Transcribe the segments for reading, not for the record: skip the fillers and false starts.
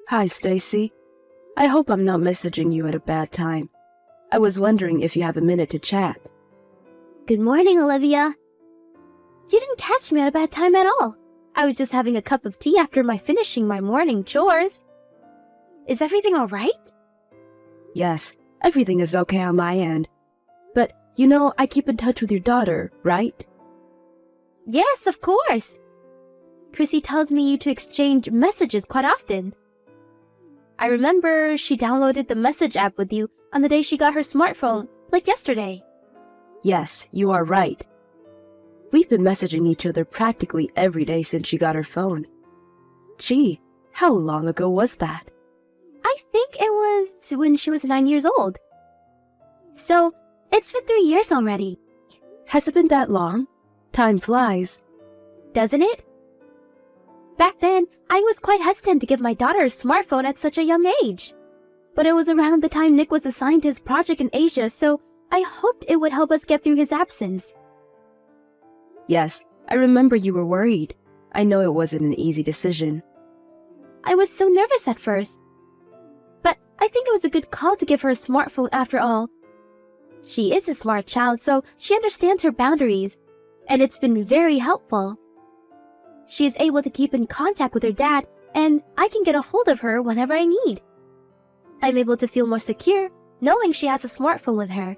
Hi, Stacy. I hope I'm not messaging you at a bad time. I was wondering if you have a minute to chat. Good morning, Olivia. You didn't catch me at a bad time at all. I was just having a cup of tea after finishing my morning chores. Is everything all right? Yes, everything is okay on my end. But, I keep in touch with your daughter, right? Yes, of course. Chrissy tells me you to exchange messages quite often. I remember she downloaded the message app with you on the day she got her smartphone, like yesterday. Yes, you are right. We've been messaging each other practically every day since she got her phone. Gee, how long ago was that? I think it was when she was 9 years old. So, it's been 3 years already. Has it been that long? Time flies. Doesn't it? Back then, I was quite hesitant to give my daughter a smartphone at such a young age. But it was around the time Nick was assigned to his project in Asia, so I hoped it would help us get through his absence. Yes, I remember you were worried. I know it wasn't an easy decision. I was so nervous at first. But I think it was a good call to give her a smartphone after all. She is a smart child, so she understands her boundaries, and it's been very helpful. She is able to keep in contact with her dad, and I can get a hold of her whenever I need. I'm able to feel more secure knowing she has a smartphone with her.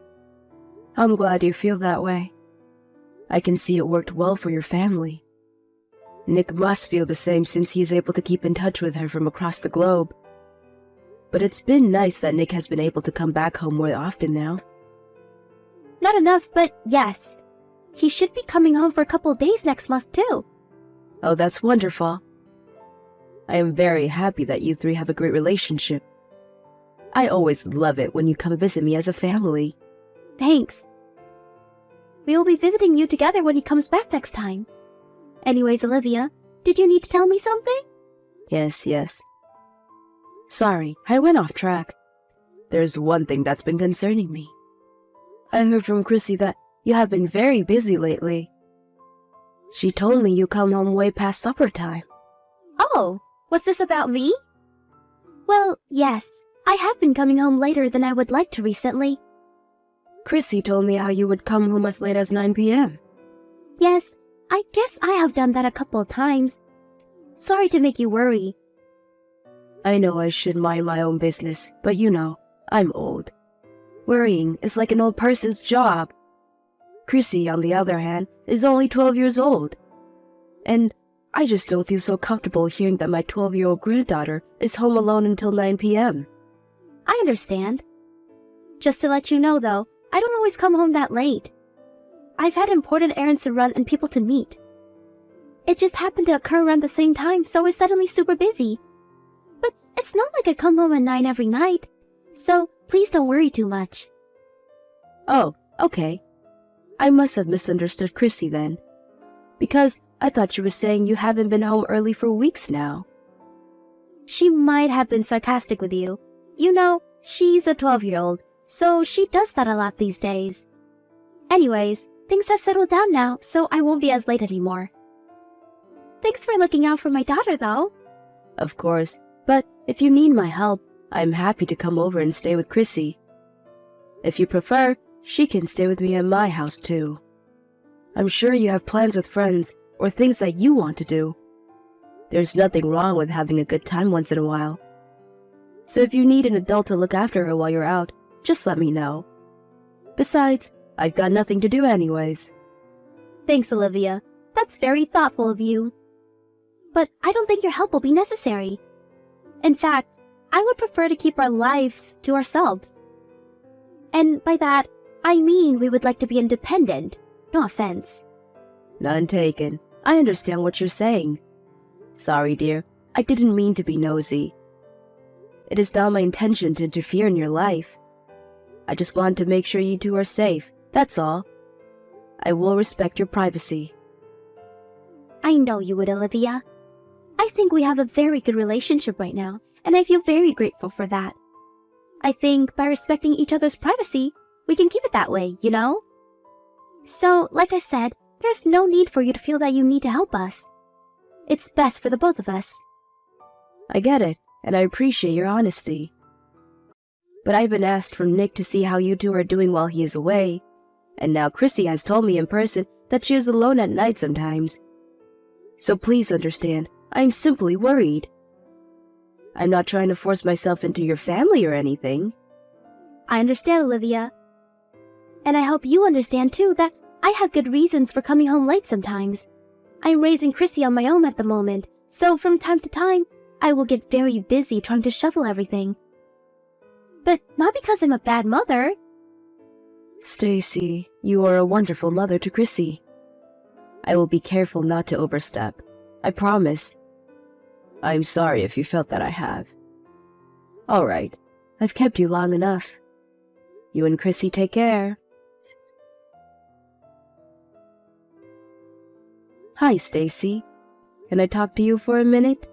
I'm glad you feel that way. I can see it worked well for your family. Nick must feel the same since he is able to keep in touch with her from across the globe. But it's been nice that Nick has been able to come back home more often now. Not enough, but yes. He should be coming home for a couple days next month too. Oh, that's wonderful. I am very happy that you three have a great relationship. I always love it when you come visit me as a family. Thanks. We will be visiting you together when he comes back next time. Anyways, Olivia, did you need to tell me something? Yes. Sorry, I went off track. There's one thing that's been concerning me. I heard from Chrissy that you have been very busy lately. She told me you come home way past supper time. Oh, was this about me? Well, yes, I have been coming home later than I would like to recently. Chrissy told me how you would come home as late as 9 p.m. Yes, I guess I have done that a couple of times. Sorry to make you worry. I know I should mind my own business, but I'm old. Worrying is like an old person's job. Chrissy, on the other hand, is only 12 years old. And I just don't feel so comfortable hearing that my 12-year-old granddaughter is home alone until 9 p.m. I understand. Just to let you know, though, I don't always come home that late. I've had important errands to run and people to meet. It just happened to occur around the same time, so I was suddenly super busy. But it's not like I come home at 9 every night, so please don't worry too much. Oh, okay. I must have misunderstood Chrissy then, because I thought she was saying you haven't been home early for weeks now. She might have been sarcastic with you. She's a 12-year-old, so she does that a lot these days. Anyways, things have settled down now, so I won't be as late anymore. Thanks for looking out for my daughter, though. Of course, but if you need my help, I'm happy to come over and stay with Chrissy. If you prefer, she can stay with me at my house too. I'm sure you have plans with friends or things that you want to do. There's nothing wrong with having a good time once in a while. So if you need an adult to look after her while you're out, just let me know. Besides, I've got nothing to do anyways. Thanks, Olivia. That's very thoughtful of you. But I don't think your help will be necessary. In fact, I would prefer to keep our lives to ourselves. And by that, I mean we would like to be independent. No offense. None taken. I understand what you're saying. Sorry, dear. I didn't mean to be nosy. It is not my intention to interfere in your life. I just want to make sure you two are safe, that's all. I will respect your privacy. I know you would, Olivia. I think we have a very good relationship right now, and I feel very grateful for that. I think by respecting each other's privacy, we can keep it that way, So, like I said, there's no need for you to feel that you need to help us. It's best for the both of us. I get it. and I appreciate your honesty. But I've been asked from Nick to see how you two are doing while he is away, and now Chrissy has told me in person that she is alone at night sometimes. So please understand, I am simply worried. I'm not trying to force myself into your family or anything. I understand, Olivia. And I hope you understand, too, that I have good reasons for coming home late sometimes. I'm raising Chrissy on my own at the moment, so from time to time, I will get very busy trying to shuffle everything. But not because I'm a bad mother. Stacy, you are a wonderful mother to Chrissy. I will be careful not to overstep. I promise. I'm sorry if you felt that I have. All right, I've kept you long enough. You and Chrissy take care. Hi, Stacy. Can I talk to you for a minute?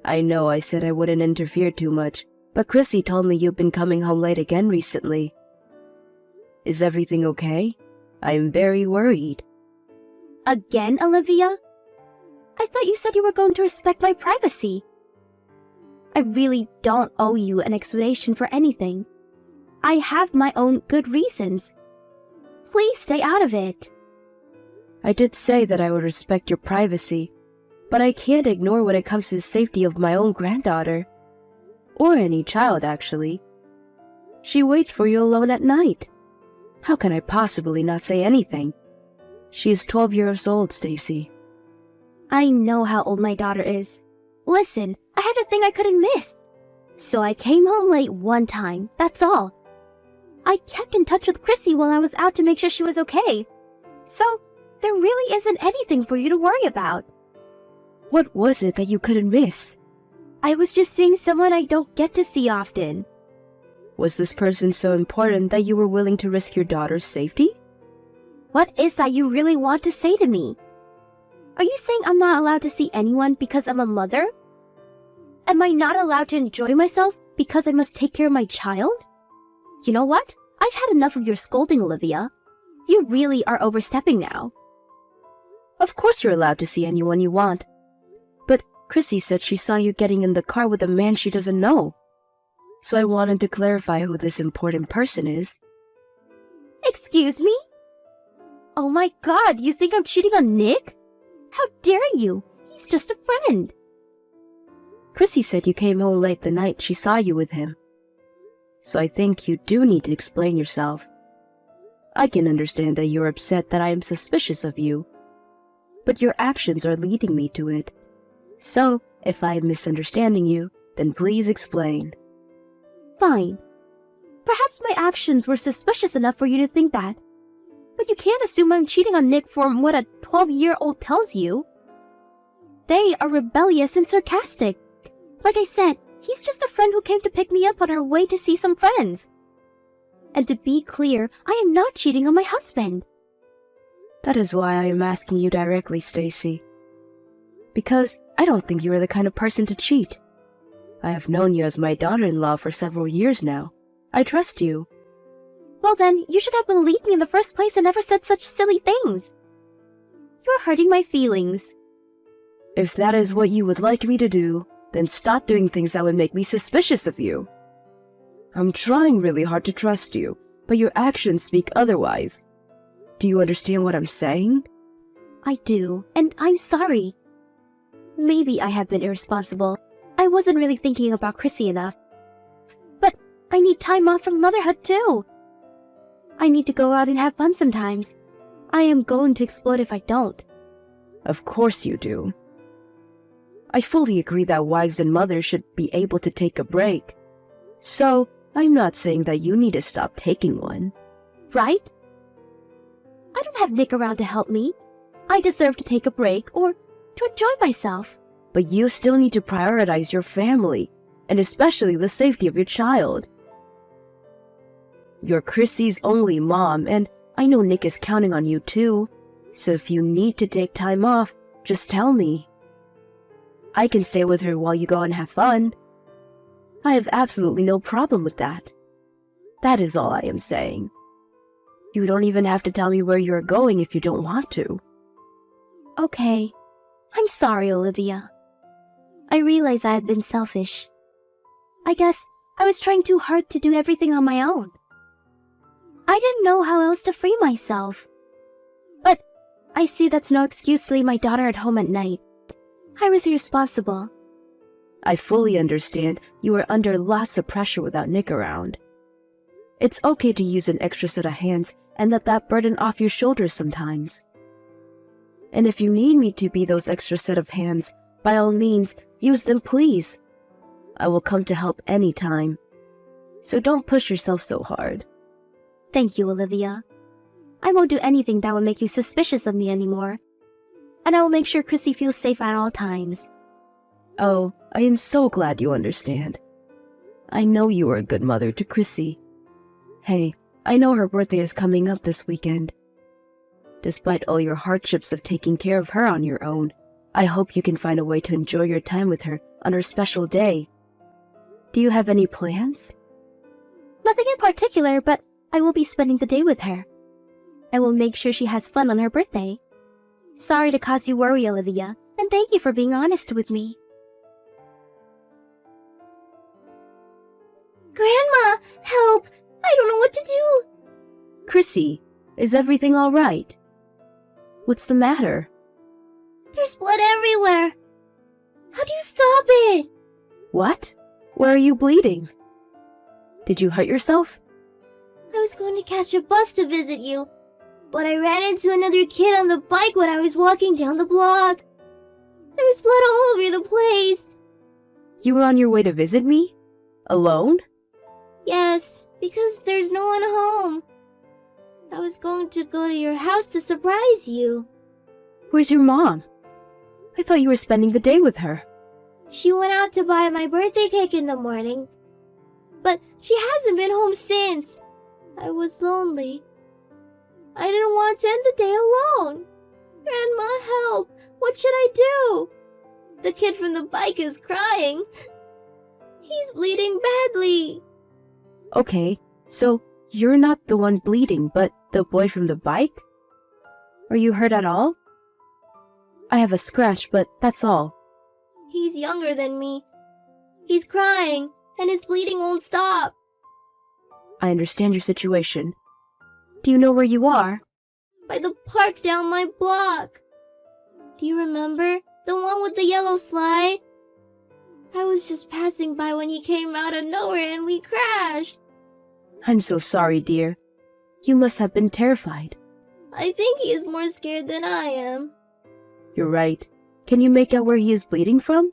I know I said I wouldn't interfere too much, but Chrissy told me you've been coming home late again recently. Is everything okay? I am very worried. Again, Olivia? I thought you said you were going to respect my privacy. I really don't owe you an explanation for anything. I have my own good reasons. Please stay out of it. I did say that I would respect your privacy, but I can't ignore when it comes to the safety of my own granddaughter. Or any child, actually. She waits for you alone at night. How can I possibly not say anything? She is 12 years old, Stacy. I know how old my daughter is. Listen, I had a thing I couldn't miss. So I came home late one time, that's all. I kept in touch with Chrissy while I was out to make sure she was okay. So, there really isn't anything for you to worry about. What was it that you couldn't miss? I was just seeing someone I don't get to see often. Was this person so important that you were willing to risk your daughter's safety? What is that you really want to say to me? Are you saying I'm not allowed to see anyone because I'm a mother? Am I not allowed to enjoy myself because I must take care of my child? You know what? I've had enough of your scolding, Olivia. You really are overstepping now. Of course you're allowed to see anyone you want. But Chrissy said she saw you getting in the car with a man she doesn't know. So I wanted to clarify who this important person is. Excuse me? Oh my God, you think I'm cheating on Nick? How dare you? He's just a friend. Chrissy said you came home late the night she saw you with him. So I think you do need to explain yourself. I can understand that you're upset that I am suspicious of you, but your actions are leading me to it. So, if I am misunderstanding you, then please explain. Fine. Perhaps my actions were suspicious enough for you to think that. But you can't assume I'm cheating on Nick from what a 12-year-old tells you. They are rebellious and sarcastic. Like I said, he's just a friend who came to pick me up on our way to see some friends. And to be clear, I am not cheating on my husband. That is why I am asking you directly, Stacy. Because I don't think you are the kind of person to cheat. I have known you as my daughter-in-law for several years now. I trust you. Well then, you should have believed me in the first place and never said such silly things. You're hurting my feelings. If that is what you would like me to do, then stop doing things that would make me suspicious of you. I'm trying really hard to trust you, but your actions speak otherwise. Do you understand what I'm saying? I do, and I'm sorry. Maybe I have been irresponsible. I wasn't really thinking about Chrissy enough. But I need time off from motherhood too. I need to go out and have fun sometimes. I am going to explode if I don't. Of course you do. I fully agree that wives and mothers should be able to take a break. So, I'm not saying that you need to stop taking one. Right? I don't have Nick around to help me. I deserve to take a break or to enjoy myself. But you still need to prioritize your family, and especially the safety of your child. You're Chrissy's only mom, and I know Nick is counting on you too. So if you need to take time off, just tell me. I can stay with her while you go and have fun. I have absolutely no problem with that. That is all I am saying. You don't even have to tell me where you're going if you don't want to. Okay. I'm sorry, Olivia. I realize I have been selfish. I guess I was trying too hard to do everything on my own. I didn't know how else to free myself. But I see that's no excuse to leave my daughter at home at night. I was irresponsible. I fully understand you are under lots of pressure without Nick around. It's okay to use an extra set of hands and let that burden off your shoulders sometimes. And if you need me to be those extra set of hands, by all means, use them, please. I will come to help any time. So don't push yourself so hard. Thank you, Olivia. I won't do anything that will make you suspicious of me anymore. And I will make sure Chrissy feels safe at all times. Oh, I am so glad you understand. I know you are a good mother to Chrissy. Hey, I know her birthday is coming up this weekend. Despite all your hardships of taking care of her on your own, I hope you can find a way to enjoy your time with her on her special day. Do you have any plans? Nothing in particular, but I will be spending the day with her. I will make sure she has fun on her birthday. Sorry to cause you worry, Olivia, and thank you for being honest with me. Grandma, help! I don't know what to do! Chrissy, is everything all right? What's the matter? There's blood everywhere! How do you stop it? What? Where are you bleeding? Did you hurt yourself? I was going to catch a bus to visit you, but I ran into another kid on the bike when I was walking down the block. There was blood all over the place. You were on your way to visit me? Alone? Yes, because there's no one home. I was going to go to your house to surprise you. Where's your mom? I thought you were spending the day with her. She went out to buy my birthday cake in the morning, but she hasn't been home since. I was lonely. I didn't want to end the day alone. Grandma, help! What should I do? The kid from the bike is crying. He's bleeding badly. Okay, so you're not the one bleeding, but the boy from the bike? Are you hurt at all? I have a scratch, but that's all. He's younger than me. He's crying, and his bleeding won't stop. I understand your situation. Do you know where you are? By the park down my block. Do you remember? The one with the yellow slide? I was just passing by when he came out of nowhere and we crashed. I'm so sorry, dear. You must have been terrified. I think he is more scared than I am. You're right. Can you make out where he is bleeding from?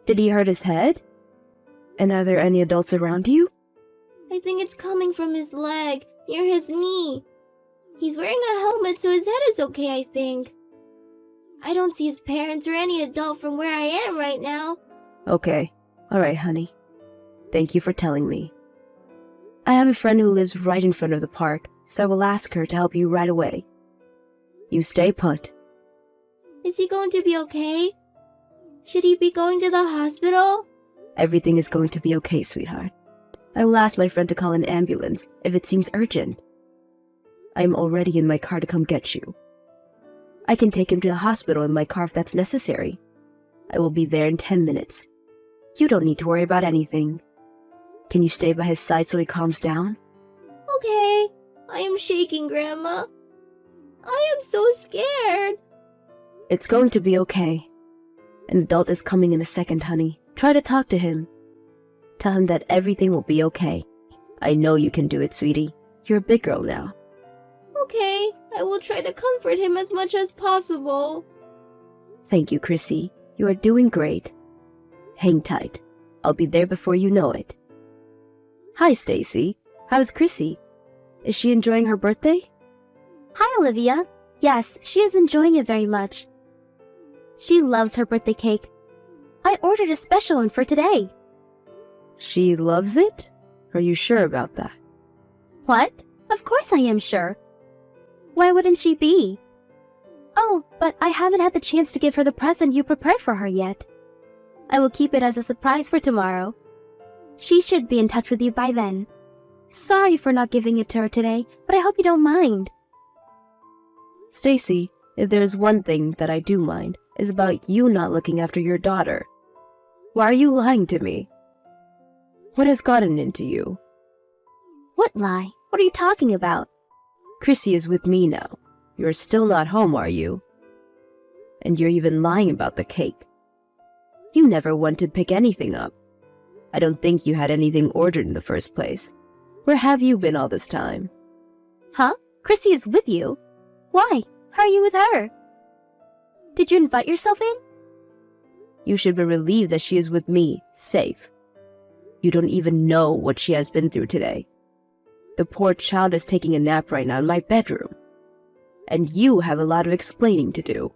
Did he hurt his head? And are there any adults around you? I think it's coming from his leg, near his knee. He's wearing a helmet, so his head is okay, I think. I don't see his parents or any adult from where I am right now. Okay. All right, honey. Thank you for telling me. I have a friend who lives right in front of the park, so I will ask her to help you right away. You stay put. Is he going to be okay? Should he be going to the hospital? Everything is going to be okay, sweetheart. I will ask my friend to call an ambulance if it seems urgent. I am already in my car to come get you. I can take him to the hospital in my car if that's necessary. I will be there in 10 minutes. You don't need to worry about anything. Can you stay by his side so he calms down? Okay. I am shaking, Grandma. I am so scared. It's going to be okay. An adult is coming in a second, honey. Try to talk to him. Tell him that everything will be okay. I know you can do it, sweetie. You're a big girl now. Okay, I will try to comfort him as much as possible. Thank you, Chrissy. You are doing great. Hang tight. I'll be there before you know it. Hi, Stacy. How's Chrissy? Is she enjoying her birthday? Hi, Olivia. Yes, she is enjoying it very much. She loves her birthday cake. I ordered a special one for today. She loves it? Are you sure about that? What? Of course I am sure. Why wouldn't she be? Oh, but I haven't had the chance to give her the present you prepared for her yet. I will keep it as a surprise for tomorrow. She should be in touch with you by then. Sorry for not giving it to her today, but I hope you don't mind. Stacy, if there's one thing that I do mind, is about you not looking after your daughter. Why are you lying to me? What has gotten into you? What lie? What are you talking about? Chrissy is with me now. You're still not home, are you? And you're even lying about the cake. You never went to pick anything up. I don't think you had anything ordered in the first place. Where have you been all this time? Huh? Chrissy is with you? Why? How are you with her? Did you invite yourself in? You should be relieved that she is with me, safe. You don't even know what she has been through today. The poor child is taking a nap right now in my bedroom. And you have a lot of explaining to do.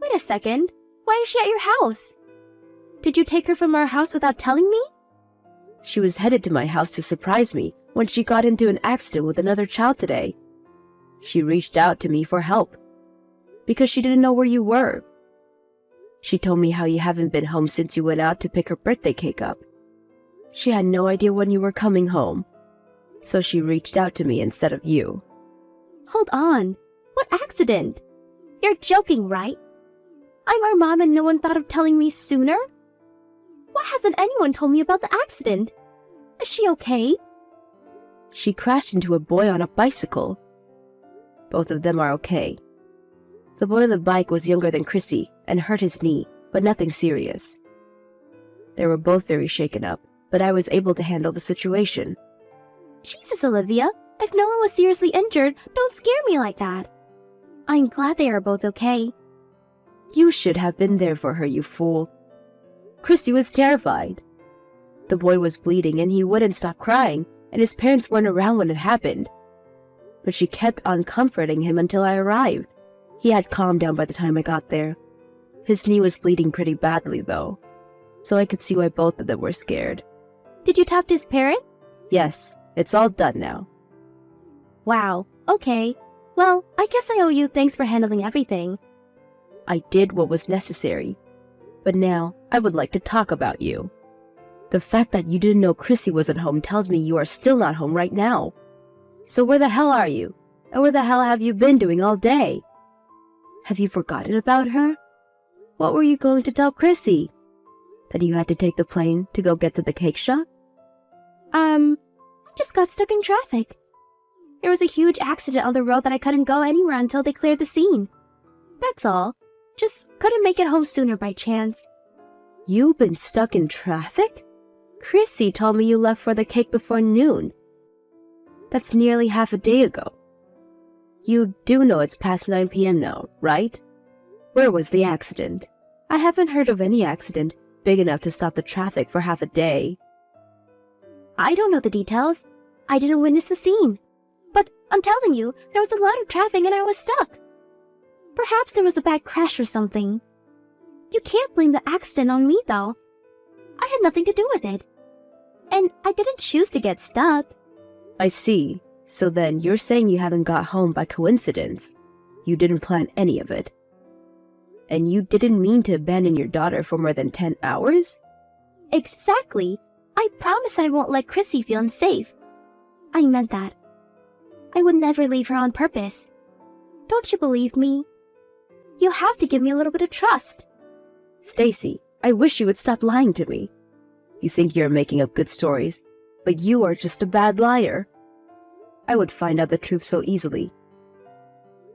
Wait a second. Why is she at your house? Did you take her from our house without telling me? She was headed to my house to surprise me when she got into an accident with another child today. She reached out to me for help because she didn't know where you were. She told me how you haven't been home since you went out to pick her birthday cake up. She had no idea when you were coming home, so she reached out to me instead of you. Hold on. What accident? You're joking, right? I'm her mom and no one thought of telling me sooner? Why hasn't anyone told me about the accident? Is she okay? She crashed into a boy on a bicycle. Both of them are okay. The boy on the bike was younger than Chrissy and hurt his knee, but nothing serious. They were both very shaken up, but I was able to handle the situation. Jesus, Olivia. If no one was seriously injured, don't scare me like that. I'm glad they are both okay. You should have been there for her, you fool. Chrissy was terrified. The boy was bleeding and he wouldn't stop crying, and his parents weren't around when it happened. But she kept on comforting him until I arrived. He had calmed down by the time I got there. His knee was bleeding pretty badly, though, so I could see why both of them were scared. Did you talk to his parents? Yes, it's all done now. Wow, okay. Well, I guess I owe you thanks for handling everything. I did what was necessary. But now, I would like to talk about you. The fact that you didn't know Chrissy was at home tells me you are still not home right now. So where the hell are you? And where the hell have you been doing all day? Have you forgotten about her? What were you going to tell Chrissy? That you had to take the plane to go get to the cake shop? I just got stuck in traffic. There was a huge accident on the road that I couldn't go anywhere until they cleared the scene. That's all. Just couldn't make it home sooner by chance. You've been stuck in traffic? Chrissy told me you left for the cake before noon. That's nearly half a day ago. You do know it's past 9 p.m. now, right? Where was the accident? I haven't heard of any accident big enough to stop the traffic for half a day. I don't know the details. I didn't witness the scene. But I'm telling you, there was a lot of traffic and I was stuck. Perhaps there was a bad crash or something. You can't blame the accident on me, though. I had nothing to do with it. And I didn't choose to get stuck. I see. So then you're saying you haven't got home by coincidence. You didn't plan any of it. And you didn't mean to abandon your daughter for more than 10 hours? Exactly. I promise I won't let Chrissy feel unsafe. I meant that. I would never leave her on purpose. Don't you believe me? You have to give me a little bit of trust. Stacy, I wish you would stop lying to me. You think you're making up good stories, but you are just a bad liar. I would find out the truth so easily.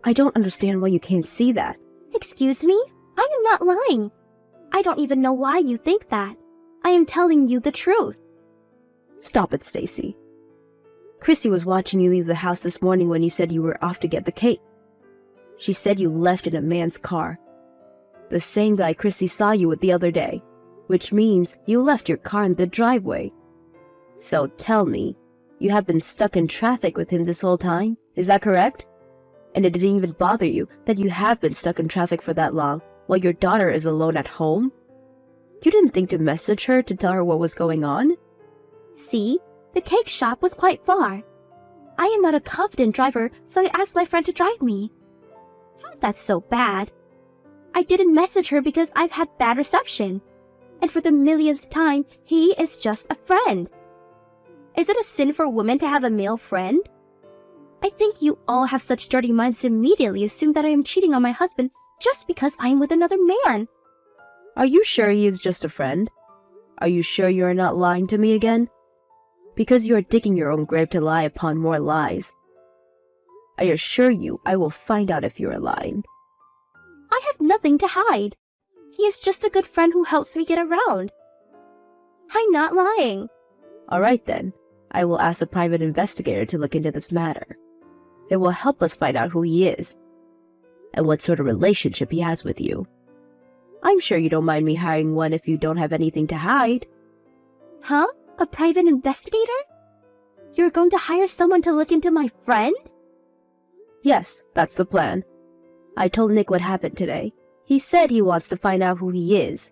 I don't understand why you can't see that. Excuse me? I am not lying. I don't even know why you think that. I am telling you the truth. Stop it, Stacy. Chrissy was watching you leave the house this morning when you said you were off to get the cake. She said you left in a man's car. The same guy Chrissy saw you with the other day, which means you left your car in the driveway. So tell me, you have been stuck in traffic with him this whole time? Is that correct? And it didn't even bother you that you have been stuck in traffic for that long while your daughter is alone at home? You didn't think to message her to tell her what was going on? See, the cake shop was quite far. I am not a confident driver, so I asked my friend to drive me. How's that so bad? I didn't message her because I've had bad reception. And for the millionth time, he is just a friend. Is it a sin for a woman to have a male friend? I think you all have such dirty minds to immediately assume that I am cheating on my husband just because I am with another man. Are you sure he is just a friend? Are you sure you are not lying to me again? Because you are digging your own grave to lie upon more lies. I assure you I will find out if you are lying. I have nothing to hide. He is just a good friend who helps me get around. I'm not lying. All right then, I will ask a private investigator to look into this matter. It will help us find out who he is and what sort of relationship he has with you. I'm sure you don't mind me hiring one if you don't have anything to hide. Huh? A private investigator? You're going to hire someone to look into my friend? Yes, that's the plan. I told Nick what happened today. He said he wants to find out who he is.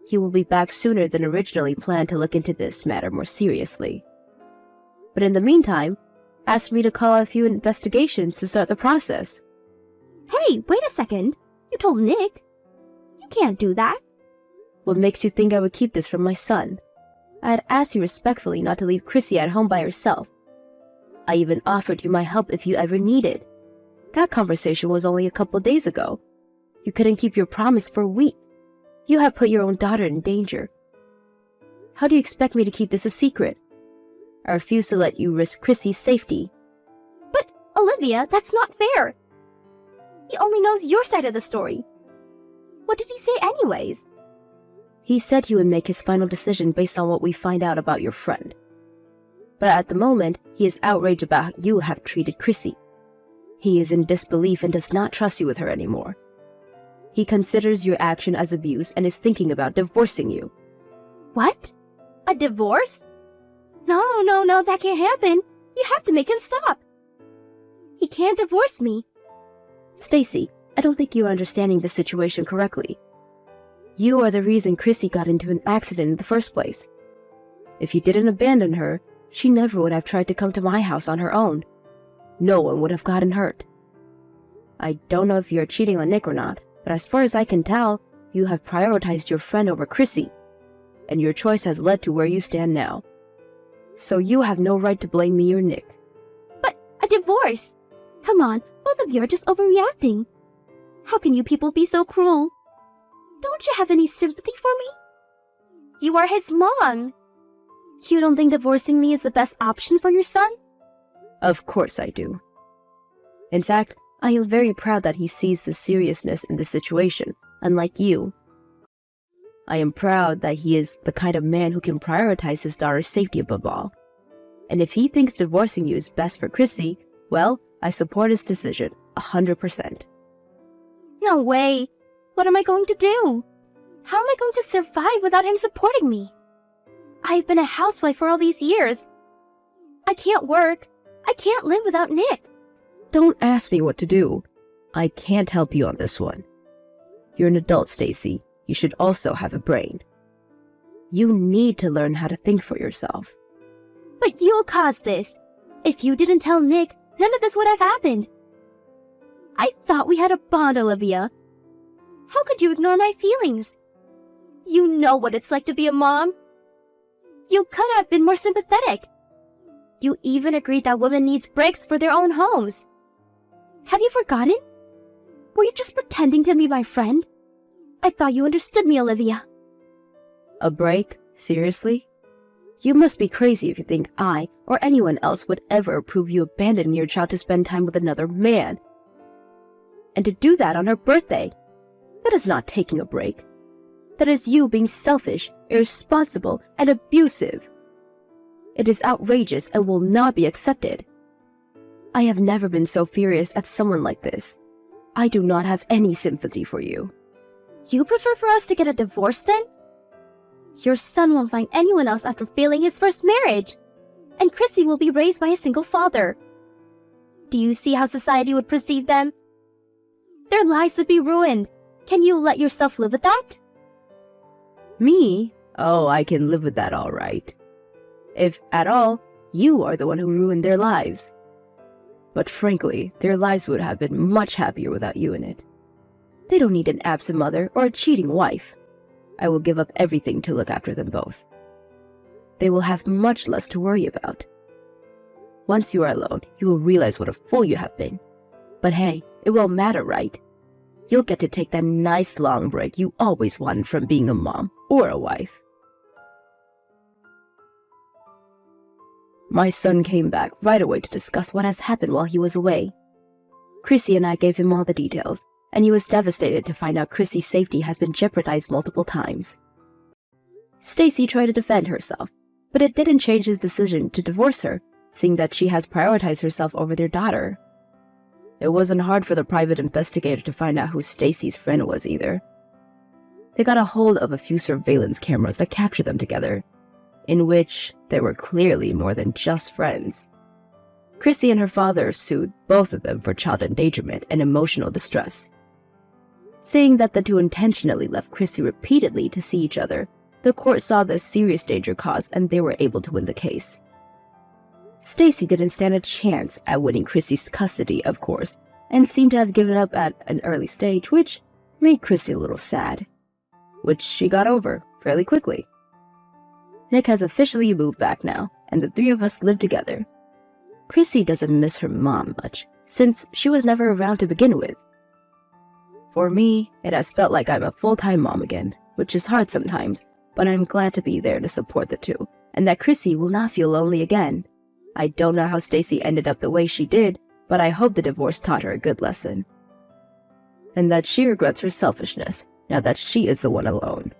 He will be back sooner than originally planned to look into this matter more seriously. But in the meantime, ask me to call a few investigations to start the process. Hey, wait a second. You told Nick. You can't do that. What makes you think I would keep this from my son? I had asked you respectfully not to leave Chrissy at home by herself. I even offered you my help if you ever needed. That conversation was only a couple days ago. You couldn't keep your promise for a week. You have put your own daughter in danger. How do you expect me to keep this a secret? I refuse to let you risk Chrissy's safety. But, Olivia, that's not fair. He only knows your side of the story. What did he say anyways? He said he would make his final decision based on what we find out about your friend. But at the moment, he is outraged about how you have treated Chrissy. He is in disbelief and does not trust you with her anymore. He considers your action as abuse and is thinking about divorcing you. What? A divorce? No, that can't happen. You have to make him stop. He can't divorce me. Stacy, I don't think you are understanding the situation correctly. You are the reason Chrissy got into an accident in the first place. If you didn't abandon her, she never would have tried to come to my house on her own. No one would have gotten hurt. I don't know if you're cheating on Nick or not, but as far as I can tell, you have prioritized your friend over Chrissy, and your choice has led to where you stand now. So you have no right to blame me or Nick. But a divorce? Come on, both of you are just overreacting. How can you people be so cruel? Don't you have any sympathy for me? You are his mom. You don't think divorcing me is the best option for your son? Of course I do. In fact, I am very proud that he sees the seriousness in the situation, unlike you. I am proud that he is the kind of man who can prioritize his daughter's safety above all. And if he thinks divorcing you is best for Chrissy, well, I support his decision, 100%. No way. What am I going to do? How am I going to survive without him supporting me? I've been a housewife for all these years. I can't work. I can't live without Nick. Don't ask me what to do. I can't help you on this one. You're an adult, Stacy. You should also have a brain. You need to learn how to think for yourself. But you caused this. If you didn't tell Nick, none of this would have happened. I thought we had a bond, Olivia. How could you ignore my feelings? You know what it's like to be a mom. You could have been more sympathetic. You even agreed that women need breaks for their own homes. Have you forgotten? Were you just pretending to be my friend? I thought you understood me, Olivia. A break? Seriously? You must be crazy if you think I or anyone else would ever approve you abandoning your child to spend time with another man. And to do that on her birthday. That is not taking a break. That is you being selfish, irresponsible, and abusive. It is outrageous and will not be accepted. I have never been so furious at someone like this. I do not have any sympathy for you. You prefer for us to get a divorce then? Your son won't find anyone else after failing his first marriage. And Chrissy will be raised by a single father. Do you see how society would perceive them? Their lives would be ruined. Can you let yourself live with that? Me? Oh, I can live with that all right. If at all, you are the one who ruined their lives. But frankly, their lives would have been much happier without you in it. They don't need an absent mother or a cheating wife. I will give up everything to look after them both. They will have much less to worry about. Once you are alone, you will realize what a fool you have been. But hey, it won't matter, right? You'll get to take that nice long break you always wanted from being a mom or a wife. My son came back right away to discuss what has happened while he was away. Chrissy and I gave him all the details, and he was devastated to find out Chrissy's safety has been jeopardized multiple times. Stacy tried to defend herself, but it didn't change his decision to divorce her, seeing that she has prioritized herself over their daughter. It wasn't hard for the private investigator to find out who Stacy's friend was either. They got a hold of a few surveillance cameras that captured them together, in which they were clearly more than just friends. Chrissy and her father sued both of them for child endangerment and emotional distress. Saying that the two intentionally left Chrissy repeatedly to see each other, the court saw the serious danger caused and they were able to win the case. Stacy didn't stand a chance at winning Chrissy's custody, of course, and seemed to have given up at an early stage, which made Chrissy a little sad, which she got over fairly quickly. Nick has officially moved back now, and the three of us live together. Chrissy doesn't miss her mom much, since she was never around to begin with. For me, it has felt like I'm a full-time mom again, which is hard sometimes, but I'm glad to be there to support the two, and that Chrissy will not feel lonely again. I don't know how Stacy ended up the way she did, but I hope the divorce taught her a good lesson. And that she regrets her selfishness, now that she is the one alone.